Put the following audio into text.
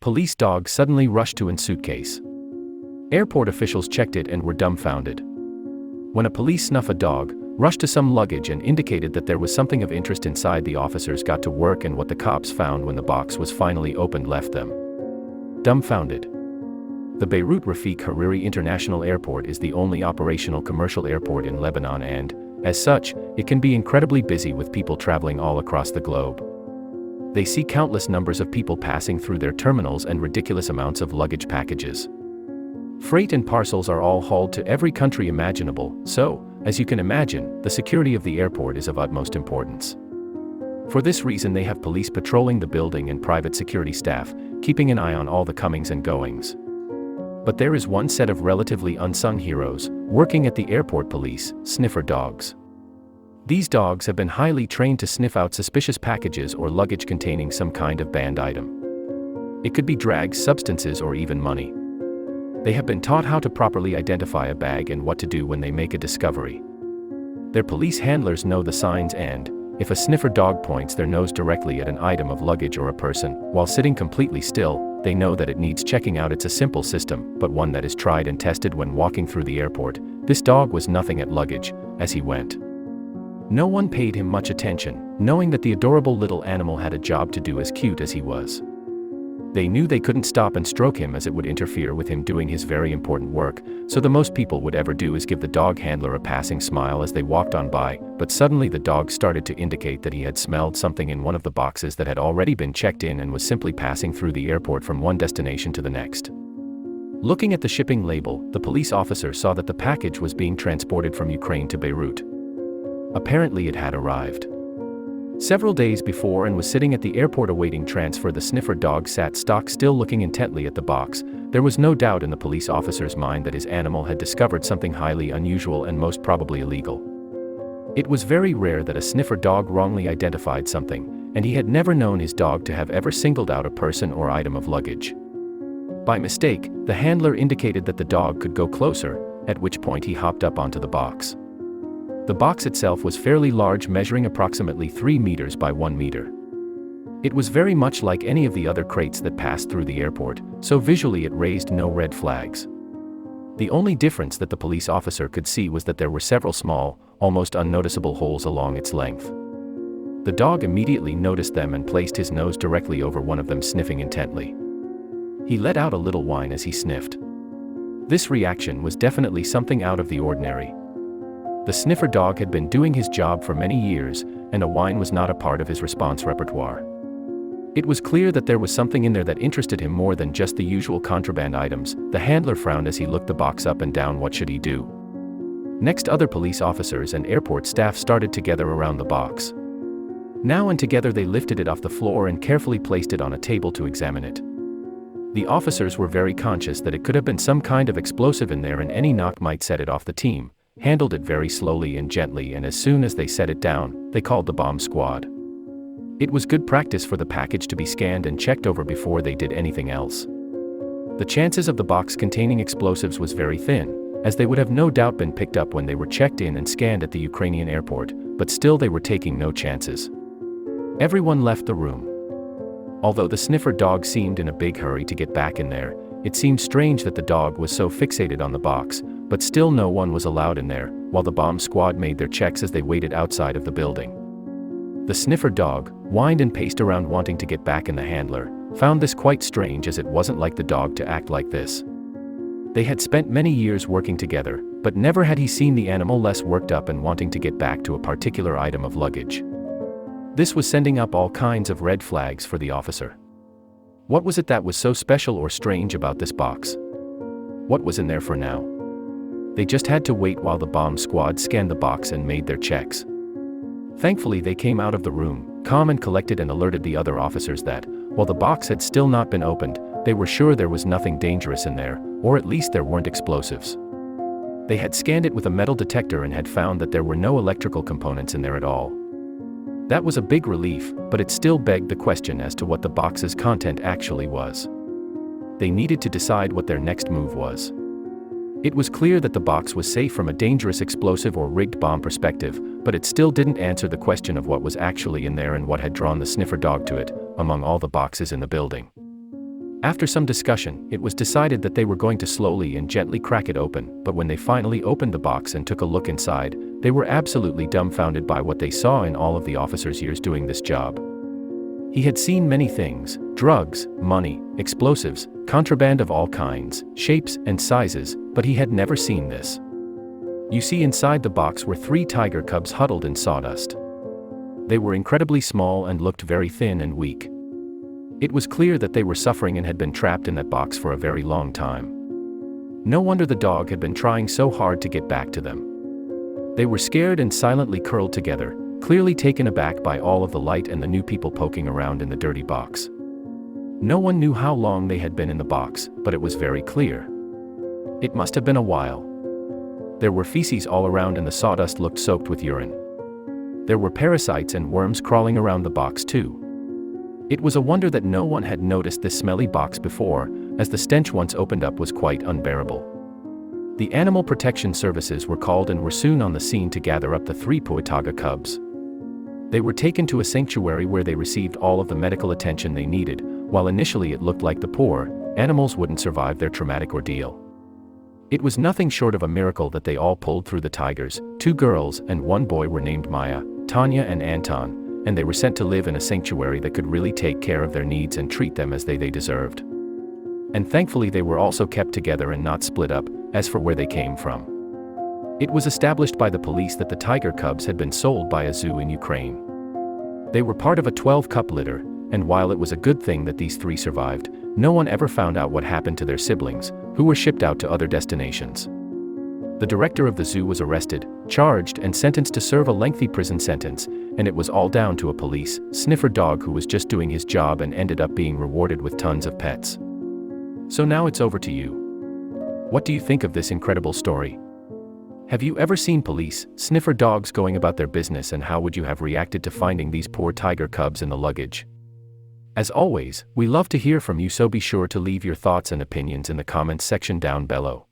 Police dog suddenly rushed to a suitcase. Airport officials checked it and were dumbfounded. When a police snuff a dog, rushed to some luggage and indicated that there was something of interest inside, the officers got to work, and what the cops found when the box was finally opened left them dumbfounded. The Beirut Rafik Hariri International Airport is the only operational commercial airport in Lebanon and, as such, it can be incredibly busy with people traveling all across the globe. They see countless numbers of people passing through their terminals and ridiculous amounts of luggage packages. Freight and parcels are all hauled to every country imaginable, so, as you can imagine, the security of the airport is of utmost importance. For this reason, they have police patrolling the building and private security staff, keeping an eye on all the comings and goings. But there is one set of relatively unsung heroes, working at the airport police: sniffer dogs. These dogs have been highly trained to sniff out suspicious packages or luggage containing some kind of banned item. It could be drugs, substances, or even money. They have been taught how to properly identify a bag and what to do when they make a discovery. Their police handlers know the signs, and, if a sniffer dog points their nose directly at an item of luggage or a person, while sitting completely still, they know that it needs checking out. It's a simple system, but one that is tried and tested when walking through the airport. This dog was nothing at luggage, as he went. No one paid him much attention, knowing that the adorable little animal had a job to do, as cute as he was. They knew they couldn't stop and stroke him, as it would interfere with him doing his very important work, so the most people would ever do is give the dog handler a passing smile as they walked on by, but suddenly the dog started to indicate that he had smelled something in one of the boxes that had already been checked in and was simply passing through the airport from one destination to the next. Looking at the shipping label, the police officer saw that the package was being transported from Ukraine to Beirut. Apparently it had arrived several days before and was sitting at the airport awaiting transfer. The sniffer dog sat stock still, looking intently at the box. There was no doubt in the police officer's mind that his animal had discovered something highly unusual and most probably illegal. It was very rare that a sniffer dog wrongly identified something, and he had never known his dog to have ever singled out a person or item of luggage. By mistake, the handler indicated that the dog could go closer, at which point he hopped up onto the box. The box itself was fairly large, measuring approximately 3 meters by 1 meter. It was very much like any of the other crates that passed through the airport, so visually it raised no red flags. The only difference that the police officer could see was that there were several small, almost unnoticeable holes along its length. The dog immediately noticed them and placed his nose directly over one of them, sniffing intently. He let out a little whine as he sniffed. This reaction was definitely something out of the ordinary. The sniffer dog had been doing his job for many years, and a whine was not a part of his response repertoire. It was clear that there was something in there that interested him more than just the usual contraband items. The handler frowned as he looked the box up and down. What should he do? Next, other police officers and airport staff started to gather around the box. Now and together they lifted it off the floor and carefully placed it on a table to examine it. The officers were very conscious that it could have been some kind of explosive in there, and any knock might set it off. The team handled it very slowly and gently, and as soon as they set it down, they called the bomb squad. It was good practice for the package to be scanned and checked over before they did anything else. The chances of the box containing explosives was very thin, as they would have no doubt been picked up when they were checked in and scanned at the Ukrainian airport, but still they were taking no chances. Everyone left the room. Although the sniffer dog seemed in a big hurry to get back in there, it seemed strange that the dog was so fixated on the box, but still no one was allowed in there, while the bomb squad made their checks as they waited outside of the building. The sniffer dog whined and paced around wanting to get back, and the handler found this quite strange, as it wasn't like the dog to act like this. They had spent many years working together, but never had he seen the animal less worked up and wanting to get back to a particular item of luggage. This was sending up all kinds of red flags for the officer. What was it that was so special or strange about this box? What was in there for now? They just had to wait while the bomb squad scanned the box and made their checks. Thankfully, they came out of the room, calm and collected, and alerted the other officers that, while the box had still not been opened, they were sure there was nothing dangerous in there, or at least there weren't explosives. They had scanned it with a metal detector and had found that there were no electrical components in there at all. That was a big relief, but it still begged the question as to what the box's content actually was. They needed to decide what their next move was. It was clear that the box was safe from a dangerous explosive or rigged bomb perspective, but it still didn't answer the question of what was actually in there and what had drawn the sniffer dog to it, among all the boxes in the building. After some discussion, it was decided that they were going to slowly and gently crack it open, but when they finally opened the box and took a look inside, they were absolutely dumbfounded by what they saw in all of the officer's years doing this job. He had seen many things: drugs, money, explosives, contraband of all kinds, shapes, and sizes, but he had never seen this. You see, inside the box were 3 tiger cubs huddled in sawdust. They were incredibly small and looked very thin and weak. It was clear that they were suffering and had been trapped in that box for a very long time. No wonder the dog had been trying so hard to get back to them. They were scared and silently curled together, clearly taken aback by all of the light and the new people poking around in the dirty box. No one knew how long they had been in the box, but it was very clear. It must have been a while. There were feces all around and the sawdust looked soaked with urine. There were parasites and worms crawling around the box too. It was a wonder that no one had noticed this smelly box before, as the stench once opened up was quite unbearable. The Animal Protection Services were called and were soon on the scene to gather up the 3 tiger cubs. They were taken to a sanctuary where they received all of the medical attention they needed. While initially it looked like the poor animals wouldn't survive their traumatic ordeal, it was nothing short of a miracle that they all pulled through. The tigers, 2 girls and 1 boy, were named Maya, Tanya, and Anton, and they were sent to live in a sanctuary that could really take care of their needs and treat them as they deserved. And thankfully they were also kept together and not split up. As for where they came from, it was established by the police that the tiger cubs had been sold by a zoo in Ukraine. They were part of a 12-cup litter, and while it was a good thing that these 3 survived, no one ever found out what happened to their siblings, who were shipped out to other destinations. The director of the zoo was arrested, charged, and sentenced to serve a lengthy prison sentence, and it was all down to a police sniffer dog who was just doing his job and ended up being rewarded with tons of pets. So now it's over to you. What do you think of this incredible story? Have you ever seen police sniffer dogs going about their business, and how would you have reacted to finding these poor tiger cubs in the luggage? As always, we love to hear from you, so be sure to leave your thoughts and opinions in the comments section down below.